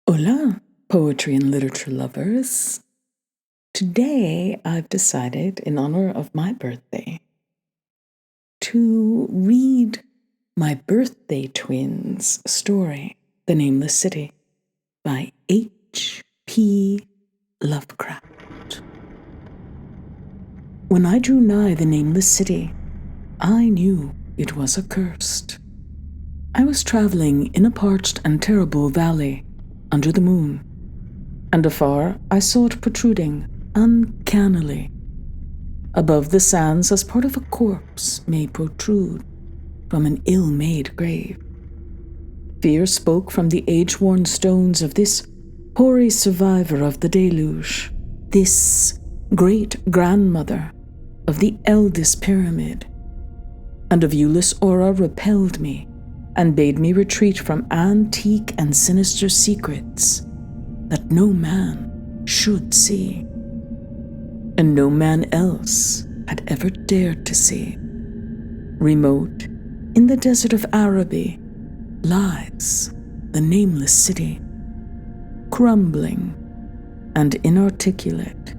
Hola, poetry and literature lovers. Today I've decided, in honor of my birthday, to read my birthday twins' story, The Nameless City, by H.P. Lovecraft. When I drew nigh the nameless city, I knew it was accursed. I was traveling in a parched and terrible valley under the moon, and afar I saw it protruding uncannily above the sands as part of a corpse may protrude from an ill-made grave. Fear spoke from the age-worn stones of this hoary survivor of the deluge, this great-grandmother of the eldest pyramid, and a viewless aura repelled me and bade me retreat from antique and sinister secrets that no man should see, and no man else had ever dared to see. Remote, in the desert of Araby, lies the nameless city, crumbling and inarticulate,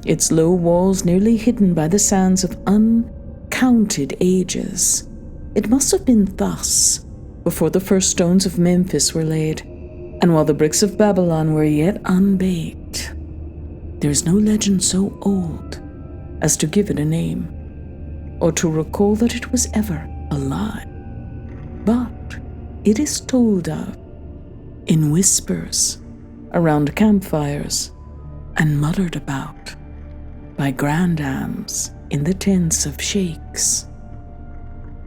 its low walls nearly hidden by the sands of uncounted ages. It must have been thus before the first stones of Memphis were laid, and while the bricks of Babylon were yet unbaked. There is no legend so old as to give it a name, or to recall that it was ever alive. But it is told of in whispers, around campfires, and muttered about by grandams in the tents of sheikhs,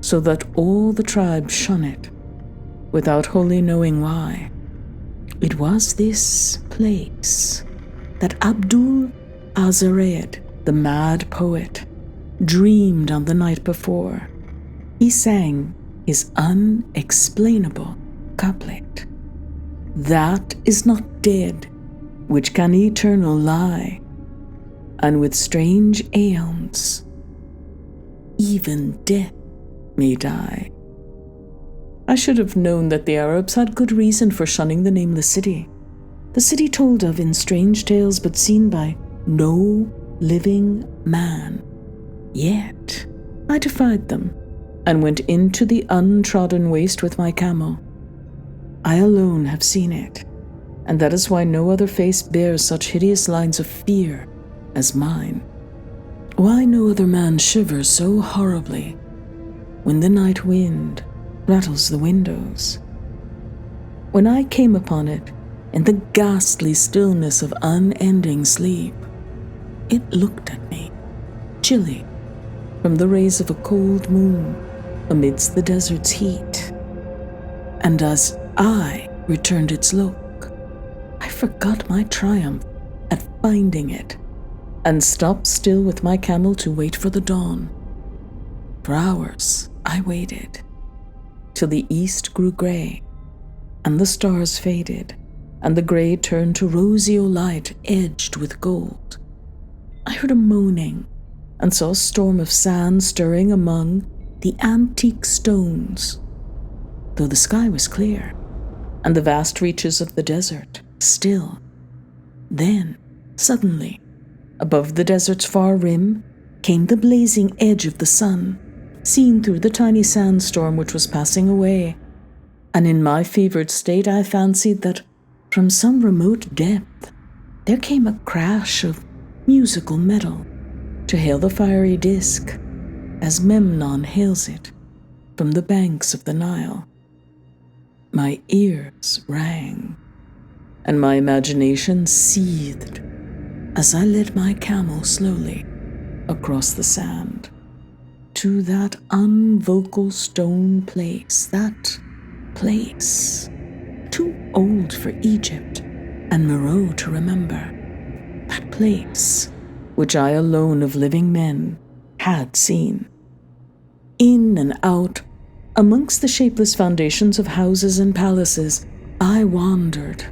so that all the tribes shun it, without wholly knowing why. It was this place that Abdul Azarayed, the mad poet, dreamed on the night before he sang his unexplainable couplet. That is not dead which can eternal lie, and with strange aeons even death may die. I should have known that the Arabs had good reason for shunning the nameless city, the city told of in strange tales but seen by no living man. Yet I defied them and went into the untrodden waste with my camel. I alone have seen it, and that is why no other face bears such hideous lines of fear as mine. Why no other man shivers so horribly when the night wind rattles the windows. When I came upon it in the ghastly stillness of unending sleep, it looked at me, chilly, from the rays of a cold moon amidst the desert's heat. And as I returned its look, I forgot my triumph at finding it, and stopped still with my camel to wait for the dawn. For hours I waited, till the east grew grey, and the stars faded, and the grey turned to rosy light edged with gold. I heard a moaning, and saw a storm of sand stirring among the antique stones, though the sky was clear, and the vast reaches of the desert still. Then, suddenly, above the desert's far rim, came the blazing edge of the sun, seen through the tiny sandstorm which was passing away, and in my fevered state I fancied that from some remote depth there came a crash of musical metal to hail the fiery disk, as Memnon hails it from the banks of the Nile. My ears rang, and my imagination seethed as I led my camel slowly across the sand to that unvocal stone place, that place too old for Egypt and Moreau to remember, that place which I alone of living men had seen. In and out, amongst the shapeless foundations of houses and palaces, I wandered,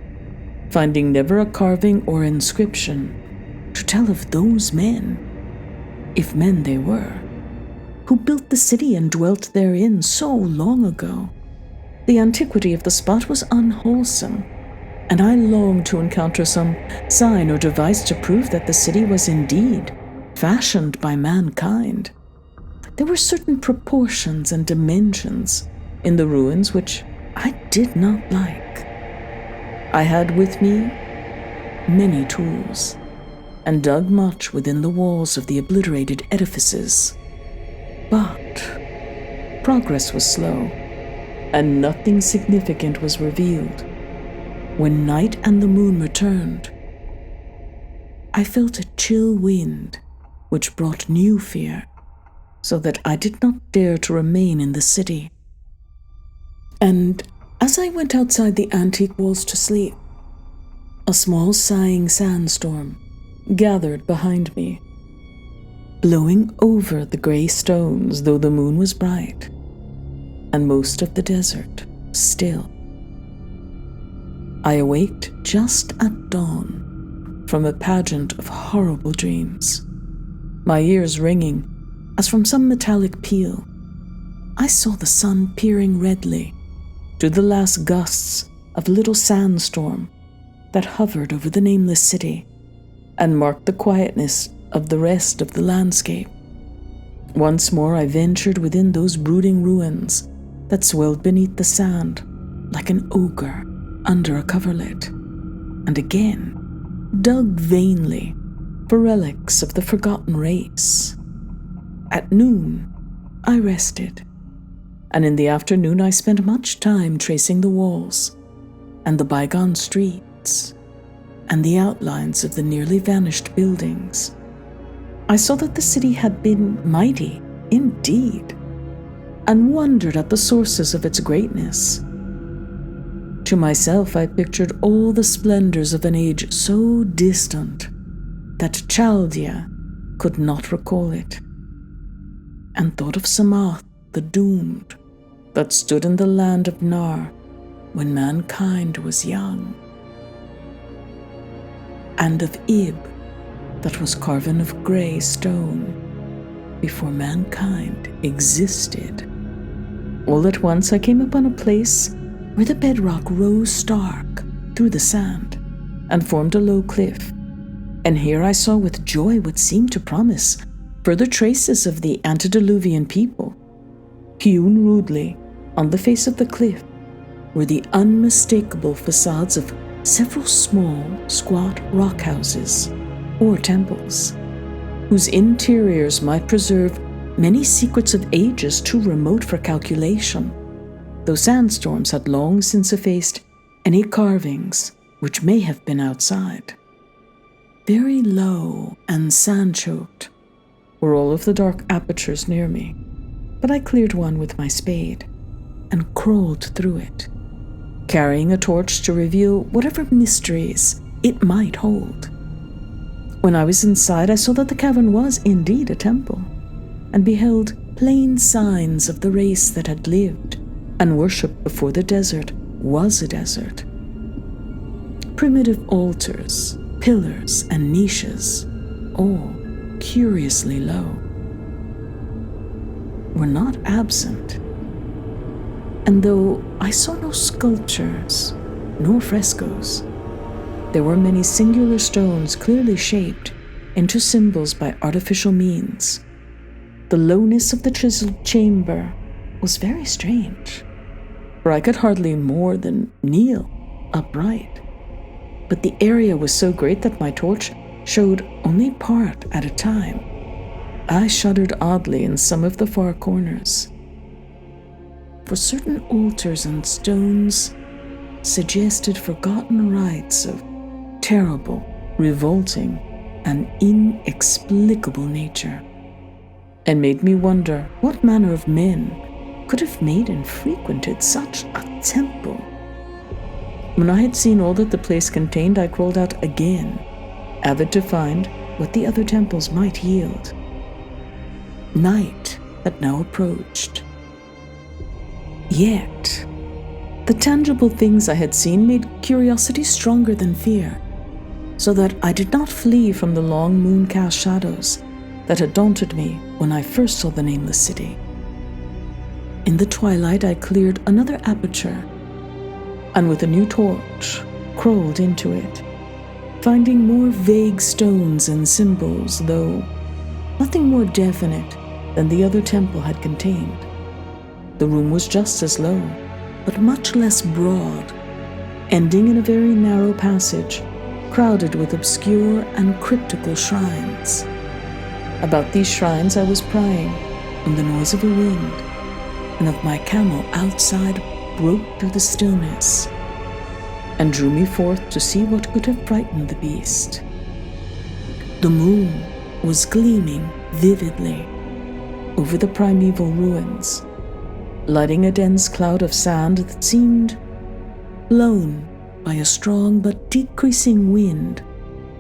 finding never a carving or inscription to tell of those men, if men they were, who built the city and dwelt therein so long ago. The antiquity of the spot was unwholesome, and I longed to encounter some sign or device to prove that the city was indeed fashioned by mankind. There were certain proportions and dimensions in the ruins which I did not like. I had with me many tools and dug much within the walls of the obliterated edifices. But progress was slow, and nothing significant was revealed. When night and the moon returned, I felt a chill wind which brought new fear, so that I did not dare to remain in the city. And as I went outside the antique walls to sleep, a small sighing sandstorm gathered behind me, blowing over the grey stones though the moon was bright, and most of the desert still. I awaked just at dawn from a pageant of horrible dreams, my ears ringing as from some metallic peal. I saw the sun peering redly through the last gusts of a little sandstorm that hovered over the nameless city and marked the quietness of the rest of the landscape. Once more I ventured within those brooding ruins that swelled beneath the sand like an ogre under a coverlet, and again dug vainly for relics of the forgotten race. At noon, I rested, and in the afternoon I spent much time tracing the walls and the bygone streets and the outlines of the nearly vanished buildings. I saw that the city had been mighty indeed, and wondered at the sources of its greatness. To myself, I pictured all the splendors of an age so distant that Chaldea could not recall it, and thought of Samath the doomed that stood in the land of Nar when mankind was young, and of Ib that was carven of grey stone before mankind existed. All at once I came upon a place where the bedrock rose stark through the sand and formed a low cliff, and here I saw with joy what seemed to promise further traces of the antediluvian people. Hewn rudely on the face of the cliff were the unmistakable facades of several small, squat rock houses or temples, whose interiors might preserve many secrets of ages too remote for calculation, though sandstorms had long since effaced any carvings which may have been outside. Very low and sand-choked were all of the dark apertures near me, but I cleared one with my spade and crawled through it, carrying a torch to reveal whatever mysteries it might hold. When I was inside, I saw that the cavern was indeed a temple, and beheld plain signs of the race that had lived and worshipped before the desert was a desert. Primitive altars, pillars, and niches, all curiously low, were not absent, and though I saw no sculptures nor frescoes, there were many singular stones clearly shaped into symbols by artificial means. The lowness of the chiseled chamber was very strange, for I could hardly more than kneel upright, but the area was so great that my torch showed only part at a time. I shuddered oddly in some of the far corners, for certain altars and stones suggested forgotten rites of terrible, revolting, and inexplicable nature, and made me wonder what manner of men could have made and frequented such a temple. When I had seen all that the place contained, I crawled out again, avid to find what the other temples might yield. Night had now approached. Yet, the tangible things I had seen made curiosity stronger than fear, so that I did not flee from the long moon-cast shadows that had daunted me when I first saw the nameless city. In the twilight, I cleared another aperture, and with a new torch, crawled into it, finding more vague stones and symbols, though nothing more definite than the other temple had contained. The room was just as low, but much less broad, ending in a very narrow passage, crowded with obscure and cryptical shrines. About these shrines I was prying when the noise of a wind and of my camel outside broke through the stillness and drew me forth to see what could have frightened the beast. The moon was gleaming vividly over the primeval ruins, lighting a dense cloud of sand that seemed blown by a strong but decreasing wind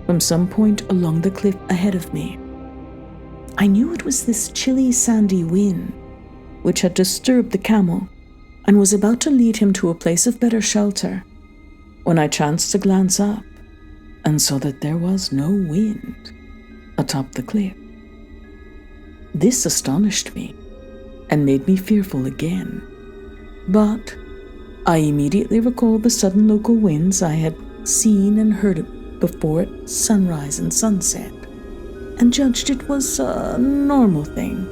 from some point along the cliff ahead of me. I knew it was this chilly, sandy wind which had disturbed the camel and was about to lead him to a place of better shelter, when I chanced to glance up and saw that there was no wind atop the cliff. This astonished me and made me fearful again, but I immediately recalled the sudden local winds I had seen and heard before at sunrise and sunset, and judged it was a normal thing.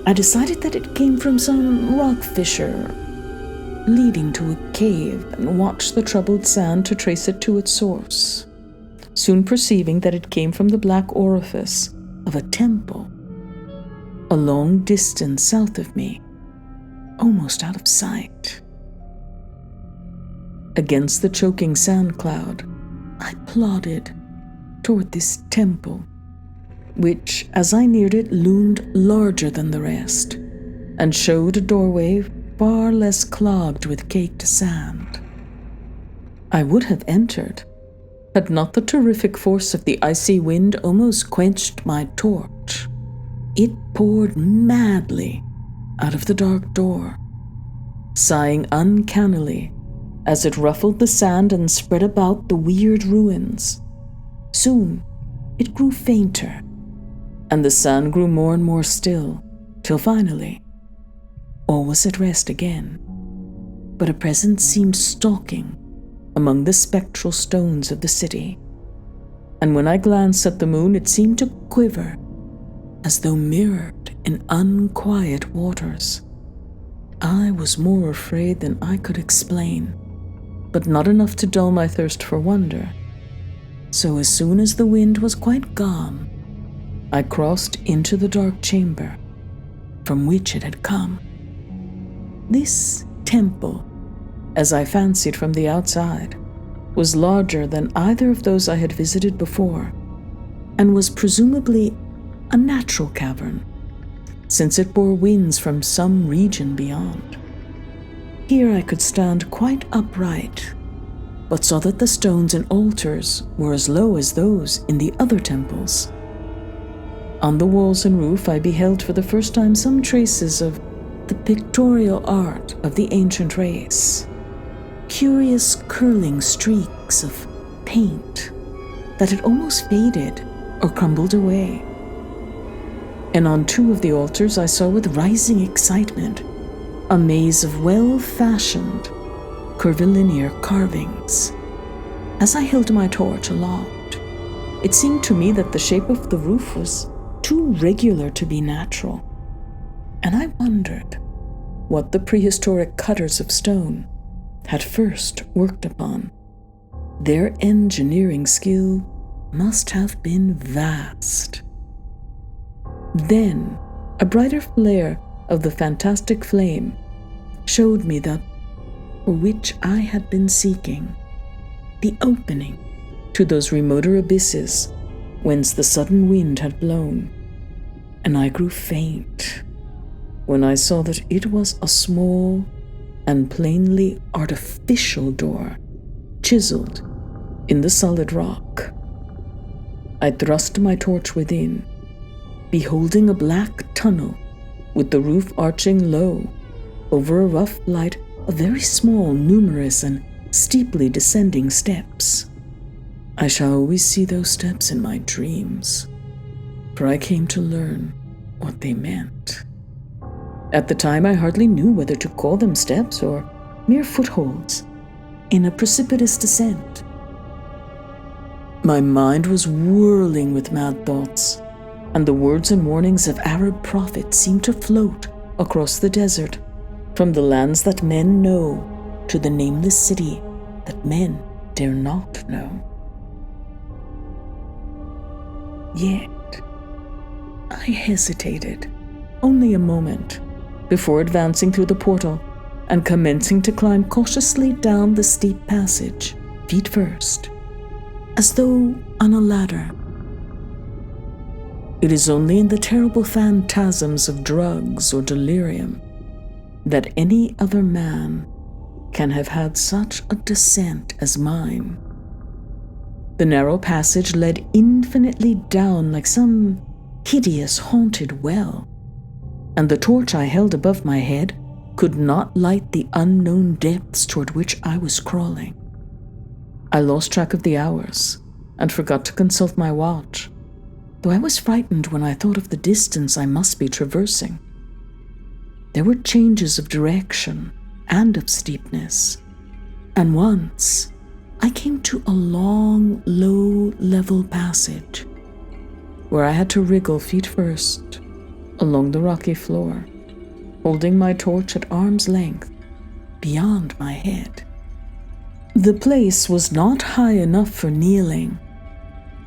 I decided that it came from some rock fissure leading to a cave, and watched the troubled sand to trace it to its source, soon perceiving that it came from the black orifice of a temple a long distance south of me, almost out of sight. Against the choking sand cloud, I plodded toward this temple, which, as I neared it, loomed larger than the rest, and showed a doorway far less clogged with caked sand. I would have entered, had not the terrific force of the icy wind almost quenched my torch. It poured madly out of the dark door, sighing uncannily as it ruffled the sand and spread about the weird ruins. Soon it grew fainter, and the sand grew more and more still, till finally all was at rest again. But a presence seemed stalking among the spectral stones of the city, and when I glanced at the moon, it seemed to quiver as though mirrored in unquiet waters. I was more afraid than I could explain, but not enough to dull my thirst for wonder. So as soon as the wind was quite gone, I crossed into the dark chamber from which it had come. This temple, as I fancied from the outside, was larger than either of those I had visited before, and was presumably a natural cavern, since it bore winds from some region beyond. Here I could stand quite upright, but saw that the stones and altars were as low as those in the other temples. On the walls and roof I beheld for the first time some traces of the pictorial art of the ancient race, curious curling streaks of paint that had almost faded or crumbled away. And on two of the altars I saw with rising excitement a maze of well-fashioned, curvilinear carvings. As I held my torch aloft, it seemed to me that the shape of the roof was too regular to be natural, and I wondered what the prehistoric cutters of stone had first worked upon. Their engineering skill must have been vast. Then a brighter flare of the fantastic flame showed me that for which I had been seeking, the opening to those remoter abysses whence the sudden wind had blown, and I grew faint when I saw that it was a small and plainly artificial door, chiseled in the solid rock. I thrust my torch within, beholding a black tunnel with the roof arching low over a rough flight of very small, numerous, and steeply descending steps. I shall always see those steps in my dreams, for I came to learn what they meant. At the time I hardly knew whether to call them steps or mere footholds, in a precipitous descent. My mind was whirling with mad thoughts, and the words and warnings of Arab prophets seemed to float across the desert, from the lands that men know to the nameless city that men dare not know. Yet, I hesitated only a moment before advancing through the portal and commencing to climb cautiously down the steep passage, feet first, as though on a ladder. It is only in the terrible phantasms of drugs or delirium that any other man can have had such a descent as mine. The narrow passage led infinitely down like some hideous haunted well, and the torch I held above my head could not light the unknown depths toward which I was crawling. I lost track of the hours and forgot to consult my watch, though I was frightened when I thought of the distance I must be traversing. There were changes of direction and of steepness, and once I came to a long, low-level passage where I had to wriggle feet first along the rocky floor, holding my torch at arm's length beyond my head. The place was not high enough for kneeling.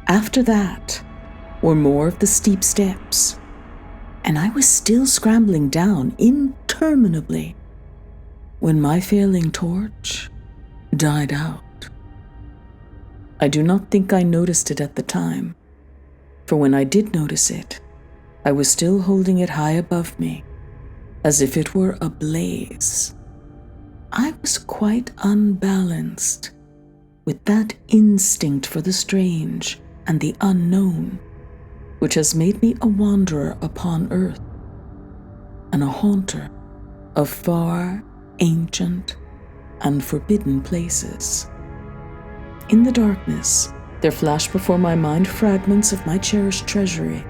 After that were more of the steep steps, and I was still scrambling down interminably when my failing torch died out. I do not think I noticed it at the time, for when I did notice it, I was still holding it high above me, as if it were ablaze. I was quite unbalanced, with that instinct for the strange and the unknown, which has made me a wanderer upon earth, and a haunter of far, ancient, and forbidden places. In the darkness, there flashed before my mind fragments of my cherished treasury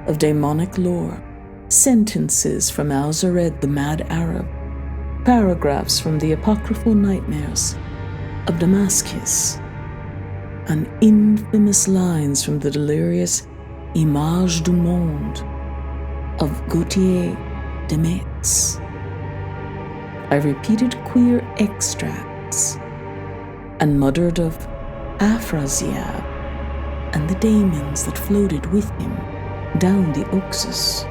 of demonic lore, sentences from Al-Zared the Mad Arab, paragraphs from the apocryphal nightmares of Damascus, and infamous lines from the delirious Images du Monde of Gautier de Metz. I repeated queer extracts and muttered of Afrasiab and the daemons that floated with him down the Oxus,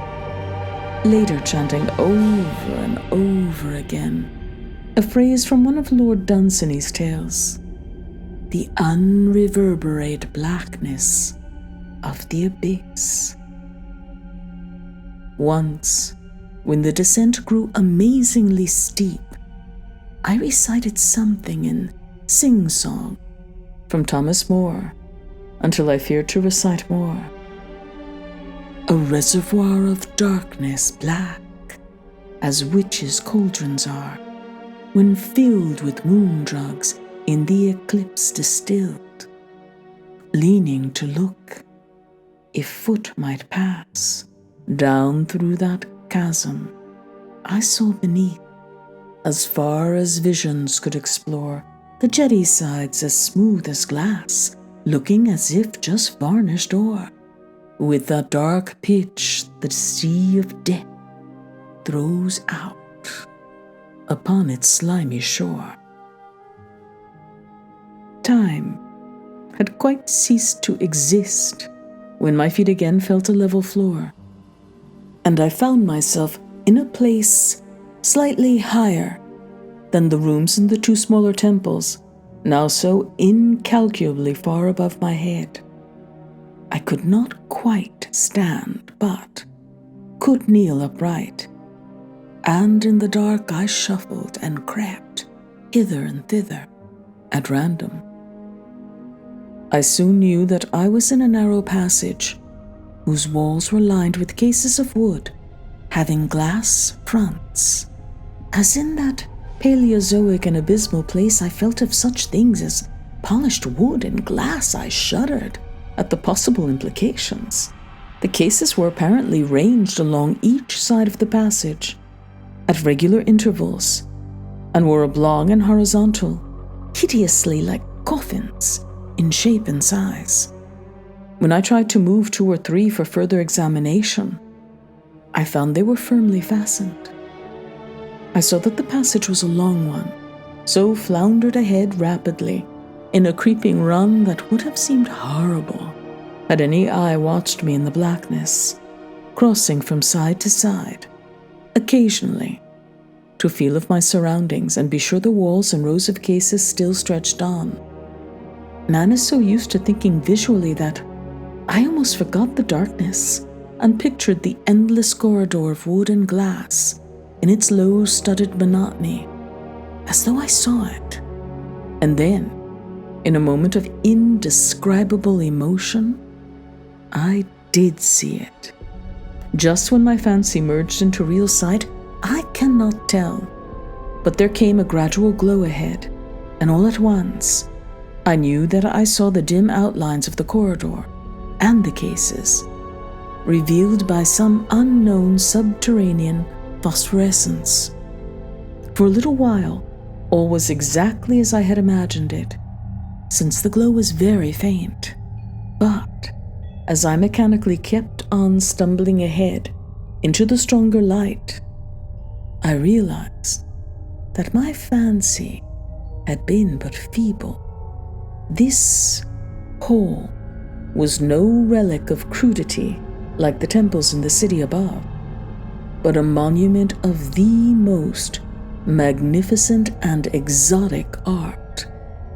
later chanting over and over again a phrase from one of Lord Dunsany's tales: the unreverberate blackness of the abyss. Once, when the descent grew amazingly steep, I recited something in sing-song from Thomas More until I feared to recite more. A reservoir of darkness black, as witches' cauldrons are, when filled with moon drugs in the eclipse distilled. Leaning to look, if foot might pass, down through that chasm, I saw beneath, as far as visions could explore, the jetty sides as smooth as glass, looking as if just varnished o'er, with that dark pitch the sea of death throws out upon its slimy shore. Time had quite ceased to exist when my feet again felt a level floor, and I found myself in a place slightly higher than the rooms in the two smaller temples, now so incalculably far above my head. I could not quite stand, but could kneel upright, and in the dark I shuffled and crept hither and thither at random. I soon knew that I was in a narrow passage whose walls were lined with cases of wood having glass fronts. As in that Paleozoic and abysmal place I felt of such things as polished wood and glass, I shuddered at the possible implications. The cases were apparently ranged along each side of the passage at regular intervals, and were oblong and horizontal, hideous hideously like coffins in shape and size. When I tried to move 2 or 3 for further examination, I found they were firmly fastened. I saw that the passage was a long one, so floundered ahead rapidly in a creeping run that would have seemed horrible had any eye watched me in the blackness, crossing from side to side, occasionally, to feel of my surroundings and be sure the walls and rows of cases still stretched on. Man is so used to thinking visually that I almost forgot the darkness and pictured the endless corridor of wood and glass in its low-studded monotony, as though I saw it. And then, in a moment of indescribable emotion, I did see it. Just when my fancy merged into real sight, I cannot tell, but there came a gradual glow ahead, and all at once, I knew that I saw the dim outlines of the corridor and the cases, revealed by some unknown subterranean phosphorescence. For a little while, all was exactly as I had imagined it, since the glow was very faint. But as I mechanically kept on stumbling ahead into the stronger light, I realized that my fancy had been but feeble. This hall was no relic of crudity like the temples in the city above, but a monument of the most magnificent and exotic art,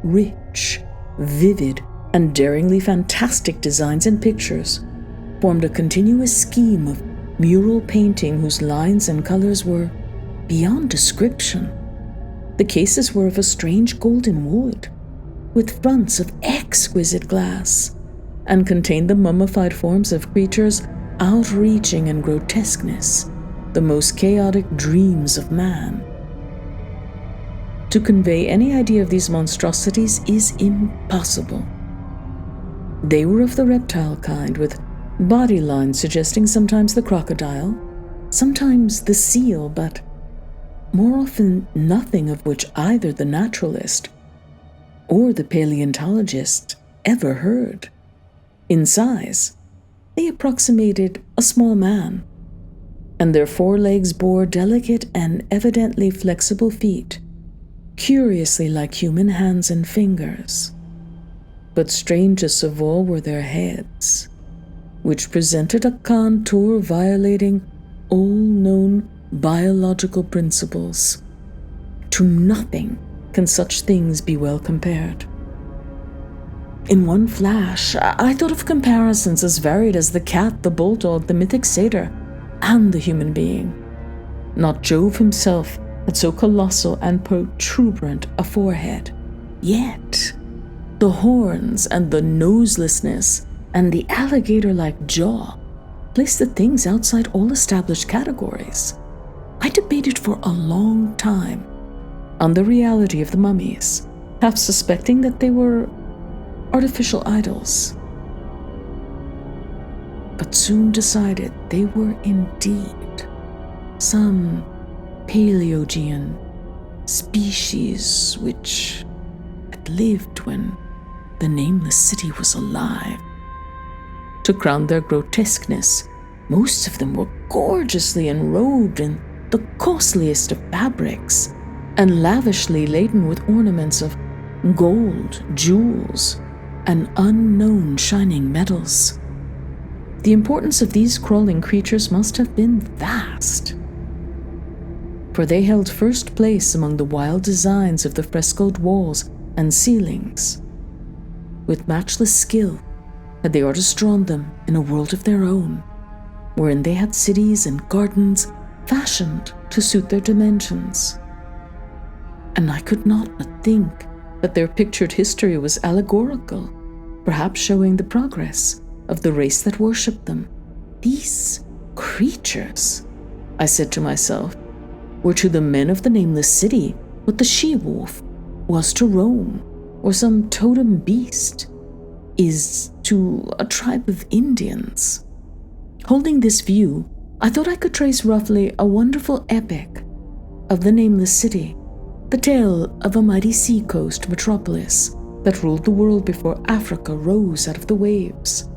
rich, vivid, and daringly fantastic designs and pictures formed a continuous scheme of mural painting whose lines and colors were beyond description. The cases were of a strange golden wood, with fronts of exquisite glass, and contained the mummified forms of creatures outreaching in grotesqueness the most chaotic dreams of man. To convey any idea of these monstrosities is impossible. They were of the reptile kind, with body lines suggesting sometimes the crocodile, sometimes the seal, but more often nothing of which either the naturalist or the paleontologist ever heard. In size, they approximated a small man, and their forelegs bore delicate and evidently flexible feet, curiously like human hands and fingers. But strangest of all were their heads, which presented a contour violating all known biological principles. To nothing can such things be well compared. In one flash, I thought of comparisons as varied as the cat, the bulldog, the mythic satyr, and the human being. Not Jove himself had so colossal and protuberant a forehead. Yet, the horns and the noselessness and the alligator-like jaw placed the things outside all established categories. I debated for a long time on the reality of the mummies, half suspecting that they were artificial idols, but soon decided they were indeed some Paleogean species which had lived when the Nameless city was alive. To crown their grotesqueness, most of them were gorgeously enrobed in the costliest of fabrics and lavishly laden with ornaments of gold, jewels, and unknown shining metals. The importance of these crawling creatures must have been vast, for they held first place among the wild designs of the frescoed walls and ceilings. With matchless skill had the artists drawn them in a world of their own, wherein they had cities and gardens fashioned to suit their dimensions. And I could not but think that their pictured history was allegorical, perhaps showing the progress of the race that worshipped them. These creatures, I said to myself, were to the men of the Nameless city what the she-wolf was to Rome, or some totem beast is to a tribe of Indians. Holding this view, I thought I could trace roughly a wonderful epic of the Nameless city, the tale of a mighty seacoast metropolis that ruled the world before Africa rose out of the waves,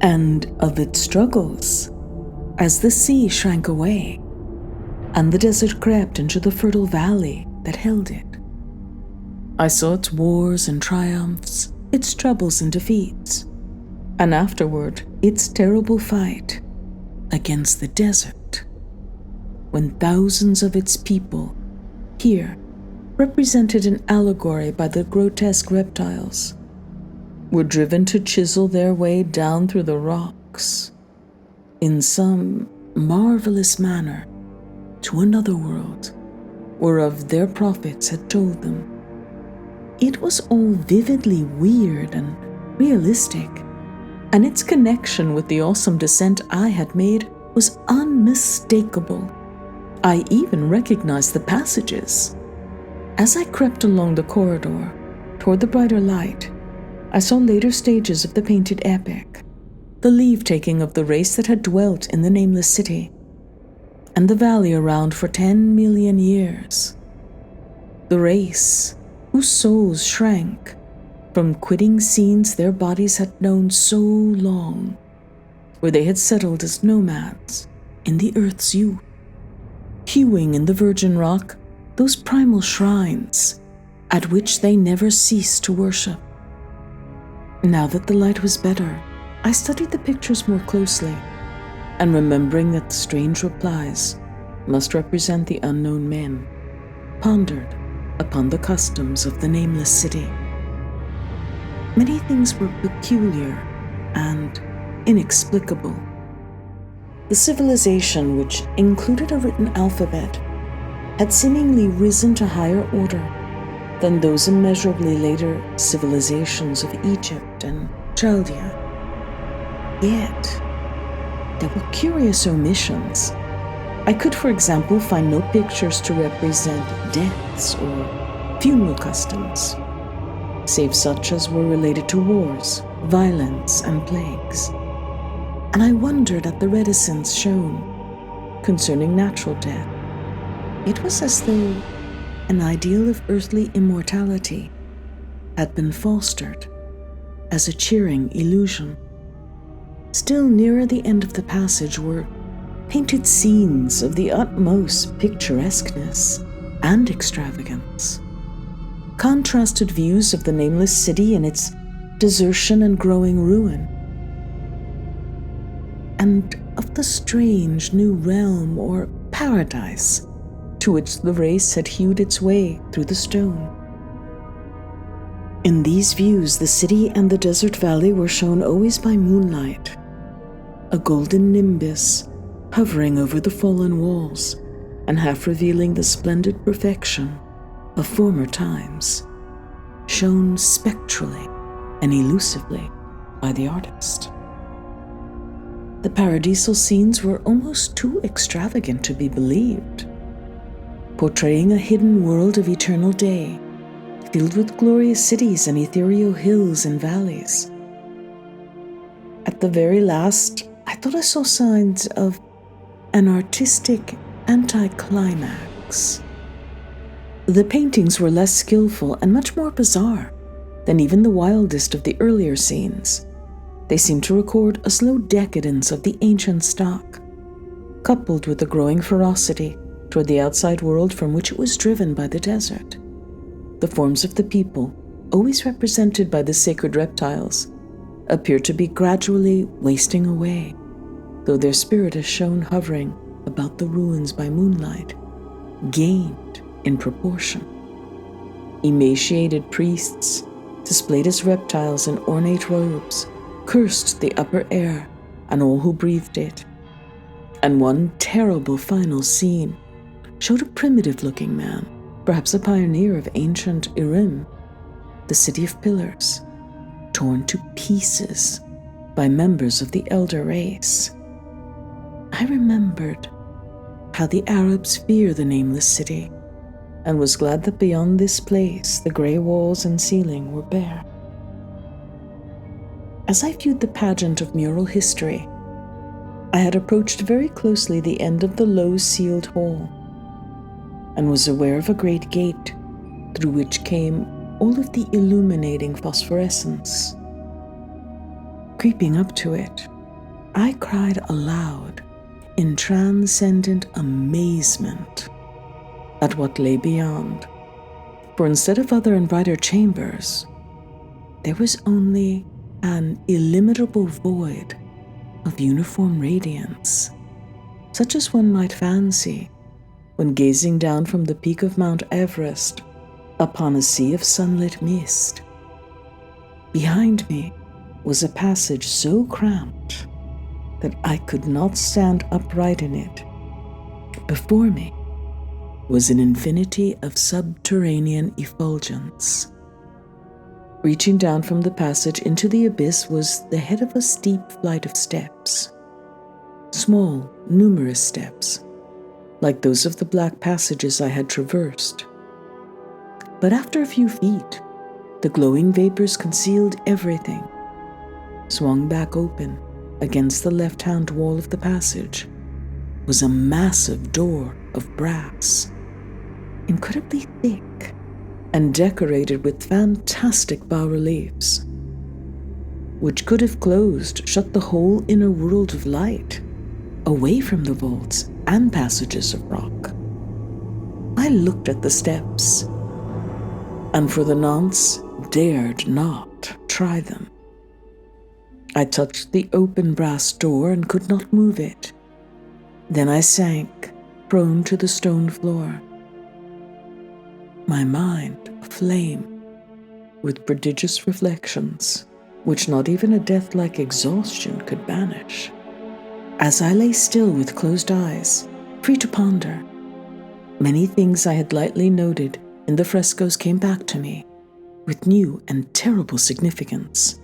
and of its struggles as the sea shrank away and the desert crept into the fertile valley that held it. I saw its wars and triumphs, its troubles and defeats, and afterward its terrible fight against the desert, when thousands of its people, here represented in allegory by the grotesque reptiles, were driven to chisel their way down through the rocks in some marvelous manner to another world whereof their prophets had told them. It was all vividly weird and realistic, and its connection with the awesome descent I had made was unmistakable. I even recognized the passages. As I crept along the corridor toward the brighter light, I saw later stages of the painted epic, the leave-taking of the race that had dwelt in the Nameless city, and the valley around for 10 million years. The race whose souls shrank from quitting scenes their bodies had known so long, where they had settled as nomads in the earth's youth, hewing in the virgin rock those primal shrines at which they never ceased to worship. Now that the light was better, I studied the pictures more closely, and remembering that the strange replies must represent the unknown men, pondered upon the customs of the Nameless city. Many things were peculiar and inexplicable. The civilization, which included a written alphabet, had seemingly risen to higher order than those immeasurably later civilizations of Egypt and Chaldea. Yet, there were curious omissions. I could, for example, find no pictures to represent deaths or funeral customs, save such as were related to wars, violence, and plagues. And I wondered at the reticence shown concerning natural death. It was as though an ideal of earthly immortality had been fostered as a cheering illusion. Still nearer the end of the passage were painted scenes of the utmost picturesqueness and extravagance, contrasted views of the Nameless city and its desertion and growing ruin, and of the strange new realm or paradise to which the race had hewed its way through the stone. In these views, the city and the desert valley were shown always by moonlight, a golden nimbus hovering over the fallen walls and half revealing the splendid perfection of former times, shown spectrally and elusively by the artist. The paradisal scenes were almost too extravagant to be believed, portraying a hidden world of eternal day, filled with glorious cities and ethereal hills and valleys. At the very last, I thought I saw signs of an artistic anticlimax. The paintings were less skillful and much more bizarre than even the wildest of the earlier scenes. They seemed to record a slow decadence of the ancient stock, coupled with a growing ferocity toward the outside world from which it was driven by the desert. The forms of the people, always represented by the sacred reptiles, appear to be gradually wasting away, though their spirit is shown hovering about the ruins by moonlight, gained in proportion. Emaciated priests, displayed as reptiles in ornate robes, cursed the upper air and all who breathed it. And one terrible final scene showed a primitive-looking man, perhaps a pioneer of ancient Irim, the city of pillars, torn to pieces by members of the elder race. I remembered how the Arabs fear the Nameless city, and was glad that beyond this place the grey walls and ceiling were bare. As I viewed the pageant of mural history, I had approached very closely the end of the low-ceiled hall. and was aware of a great gate through which came all of the illuminating phosphorescence. Creeping up to it, I cried aloud in transcendent amazement at what lay beyond, for instead of other and brighter chambers, there was only an illimitable void of uniform radiance, such as one might fancy when gazing down from the peak of Mount Everest upon a sea of sunlit mist. Behind me was a passage so cramped that I could not stand upright in it. Before me was an infinity of subterranean effulgence. Reaching down from the passage into the abyss was the head of a steep flight of steps. Small, numerous steps, like those of the black passages I had traversed. But after a few feet, the glowing vapors concealed everything, swung back open against the left-hand wall of the passage was a massive door of brass, incredibly thick and decorated with fantastic bas-reliefs, which could have shut the whole inner world of light away from the vaults and passages of rock. I looked at the steps, and for the nonce dared not try them. I touched the open brass door and could not move it. Then I sank, prone to the stone floor, my mind aflame with prodigious reflections, which not even a death-like exhaustion could banish. As I lay still with closed eyes, free to ponder, many things I had lightly noted in the frescoes came back to me with new and terrible significance.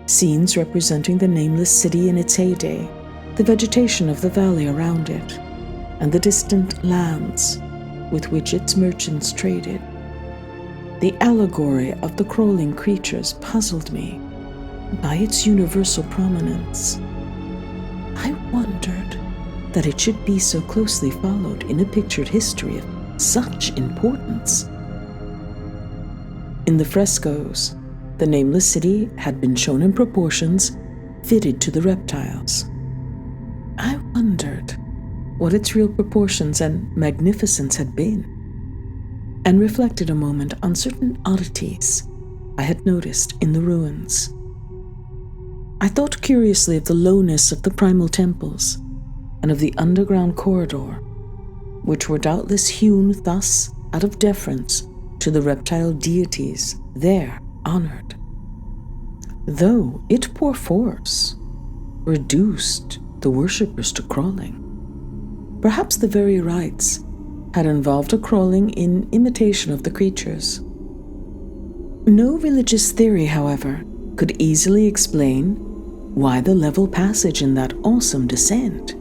Scenes representing the nameless city in its heyday, the vegetation of the valley around it, and the distant lands with which its merchants traded. The allegory of the crawling creatures puzzled me by its universal prominence. I wondered that it should be so closely followed in a pictured history of such importance. In the frescoes, the nameless city had been shown in proportions fitted to the reptiles. I wondered what its real proportions and magnificence had been, and reflected a moment on certain oddities I had noticed in the ruins. I thought curiously of the lowness of the primal temples and of the underground corridor, which were doubtless hewn thus out of deference to the reptile deities there honored, though it perforce reduced the worshippers to crawling. Perhaps the very rites had involved a crawling in imitation of the creatures. No religious theory, however, could easily explain why the level passage in that awesome descent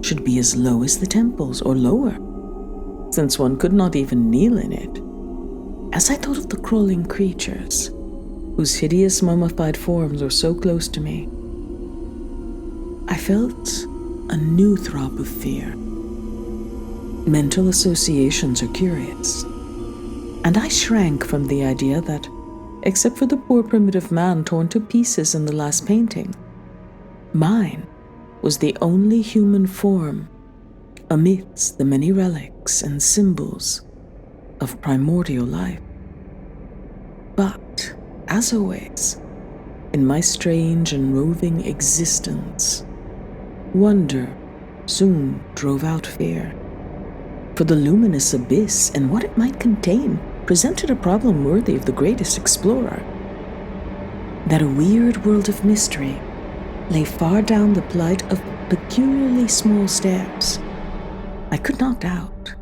should be as low as the temples, or lower, since one could not even kneel in it. As I thought of the crawling creatures, whose hideous mummified forms were so close to me, I felt a new throb of fear. Mental associations are curious, and I shrank from the idea that, except for the poor primitive man torn to pieces in the last painting, mine was the only human form amidst the many relics and symbols of primordial life. But, as always, in my strange and roving existence, wonder soon drove out fear, for the luminous abyss and what it might contain presented a problem worthy of the greatest explorer. That a weird world of mystery lay far down the flight of peculiarly small steps, I could not doubt,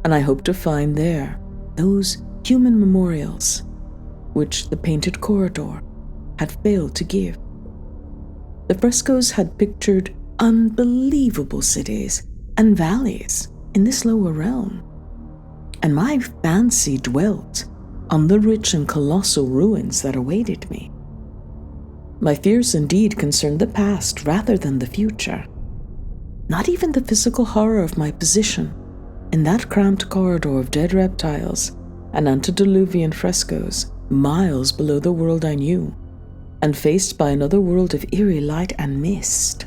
and I hoped to find there those human memorials which the painted corridor had failed to give. The frescoes had pictured unbelievable cities and valleys in this lower realm, and my fancy dwelt on the rich and colossal ruins that awaited me. My fears indeed concerned the past rather than the future. Not even the physical horror of my position In that cramped corridor of dead reptiles and antediluvian frescoes, miles below the world I knew, and faced by another world of eerie light and mist,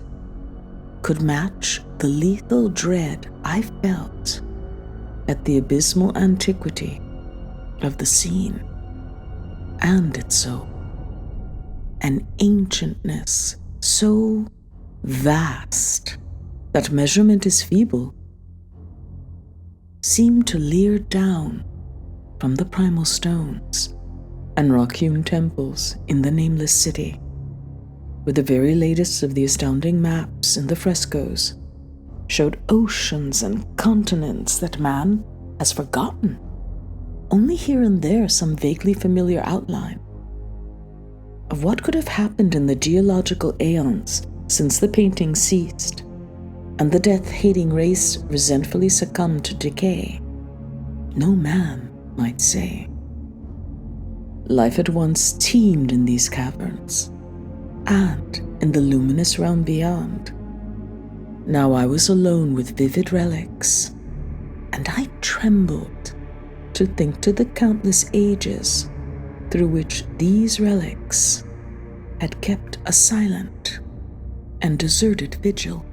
could match the lethal dread I felt at the abysmal antiquity of the scene and its soul. An ancientness so vast that measurement is feeble seemed to leer down from the primal stones and rock-hewn temples in the Nameless city, where the very latest of the astounding maps in the frescoes showed oceans and continents that man has forgotten, only here and there some vaguely familiar outline of what could have happened in the geological aeons since the painting ceased and the death-hating race resentfully succumbed to decay. No man might say. Life had once teemed in these caverns and in the luminous realm beyond. Now I was alone with vivid relics, and I trembled to think to the countless ages through which these relics had kept a silent and deserted vigil.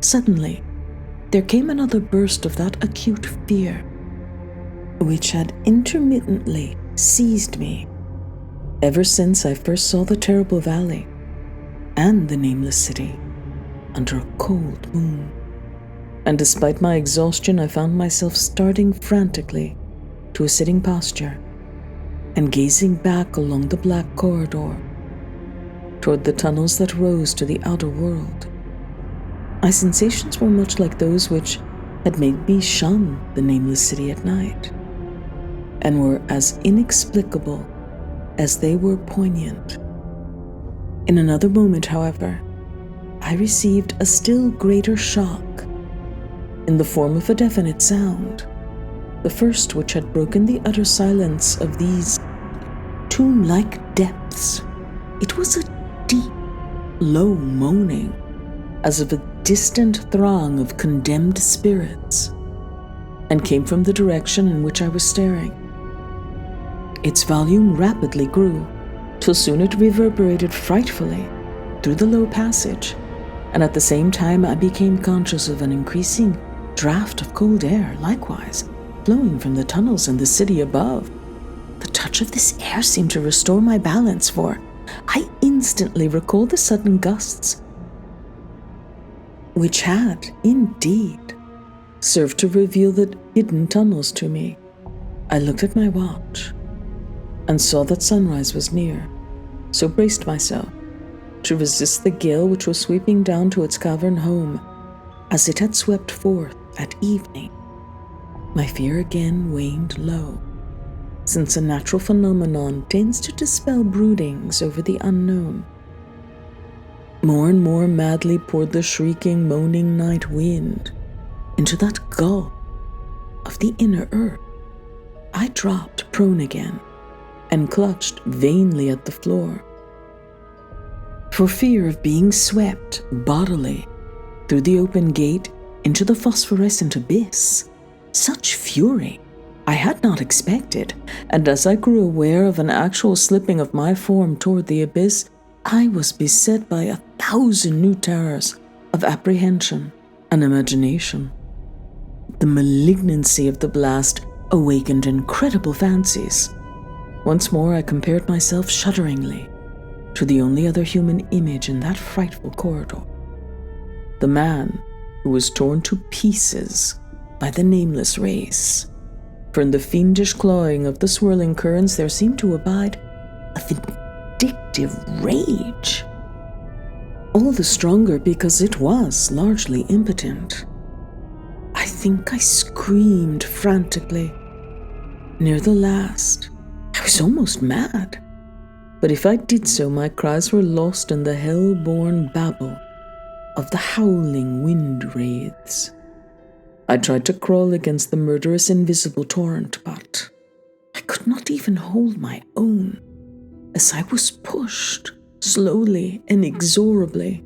Suddenly, there came another burst of that acute fear which had intermittently seized me ever since I first saw the terrible valley and the Nameless city under a cold moon. And despite my exhaustion, I found myself starting frantically to a sitting posture and gazing back along the black corridor toward the tunnels that rose to the outer world. My sensations were much like those which had made me shun the Nameless city at night, and were as inexplicable as they were poignant. In another moment, however, I received a still greater shock in the form of a definite sound, the first which had broken the utter silence of these tomb-like depths. It was a deep, low moaning, as of a distant throng of condemned spirits, and came from the direction in which I was staring. Its volume rapidly grew, till soon it reverberated frightfully through the low passage, and at the same time I became conscious of an increasing draught of cold air, likewise flowing from the tunnels in the city above. The touch of this air seemed to restore my balance, for I instantly recalled the sudden gusts which had, indeed, served to reveal the hidden tunnels to me. I looked at my watch and saw that sunrise was near, so braced myself to resist the gale which was sweeping down to its cavern home as it had swept forth at evening. My fear again waned low, since a natural phenomenon tends to dispel broodings over the unknown. More and more madly poured the shrieking, moaning night wind into that gulf of the inner earth. I dropped prone again and clutched vainly at the floor, for fear of being swept bodily through the open gate into the phosphorescent abyss. Such fury I had not expected, and as I grew aware of an actual slipping of my form toward the abyss, I was beset by 1,000 new terrors of apprehension and imagination. The malignancy of the blast awakened incredible fancies. Once more I compared myself shudderingly to the only other human image in that frightful corridor, the man who was torn to pieces by the Nameless race. For in the fiendish clawing of the swirling currents there seemed to abide a vindictive rage, all the stronger because it was largely impotent. I think I screamed frantically. Near the last, I was almost mad, but if I did so, my cries were lost in the hell-born babble of the howling wind wraiths. I tried to crawl against the murderous invisible torrent, but I could not even hold my own as I was pushed slowly and inexorably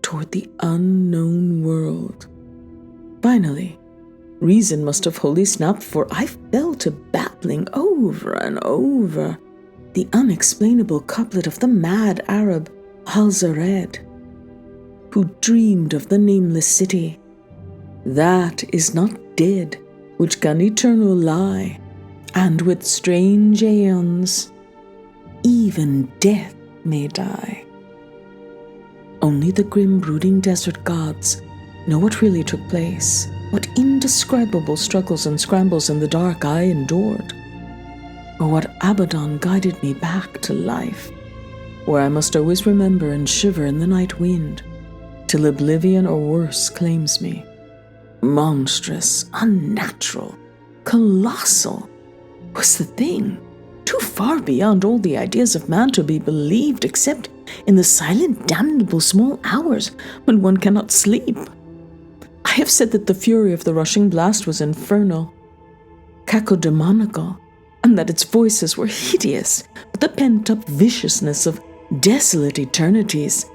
toward the unknown world. Finally, Reason must have wholly snapped, for I fell to babbling over and over the unexplainable couplet of the mad Arab Al-Zared, who dreamed of the nameless city. That is not dead, which can eternal lie, and with strange aeons, even death may die. Only the grim brooding desert gods know what really took place, what indescribable struggles and scrambles in the dark I endured, or what Abaddon guided me back to life, where I must always remember and shiver in the night wind, till oblivion or worse claims me. Monstrous, unnatural, colossal was the thing, too far beyond all the ideas of man to be believed except in the silent, damnable small hours when one cannot sleep. I have said that the fury of the rushing blast was infernal, cacodemonical, and that its voices were hideous with the pent-up viciousness of desolate eternities.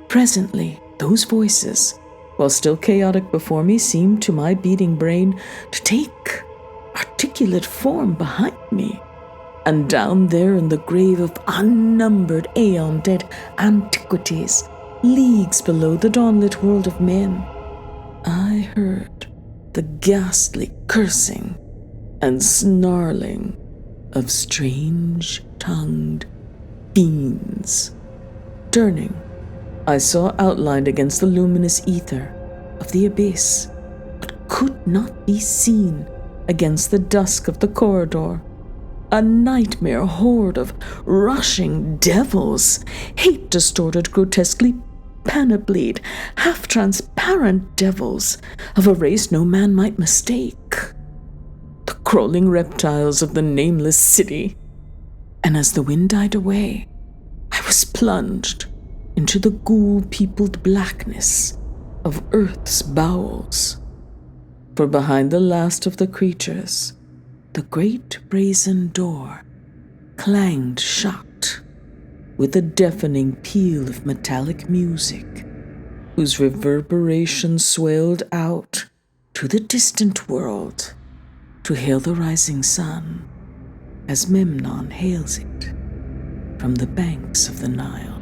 Presently, those voices, while still chaotic before me, seemed to my beating brain to take articulate form behind me. And down there in the grave of unnumbered aeon-dead antiquities, leagues below the dawnlit world of men, I heard the ghastly cursing and snarling of strange-tongued fiends. Turning, I saw outlined against the luminous ether of the abyss, but could not be seen against the dusk of the corridor, a nightmare horde of rushing devils, hate-distorted, grotesquely panoplied, half-transparent devils of a race no man might mistake. The crawling reptiles of the nameless city. And as the wind died away, I was plunged into the ghoul-peopled blackness of Earth's bowels. For behind the last of the creatures, the great brazen door clanged shut with a deafening peal of metallic music, whose reverberation swelled out to the distant world to hail the rising sun as Memnon hails it from the banks of the Nile.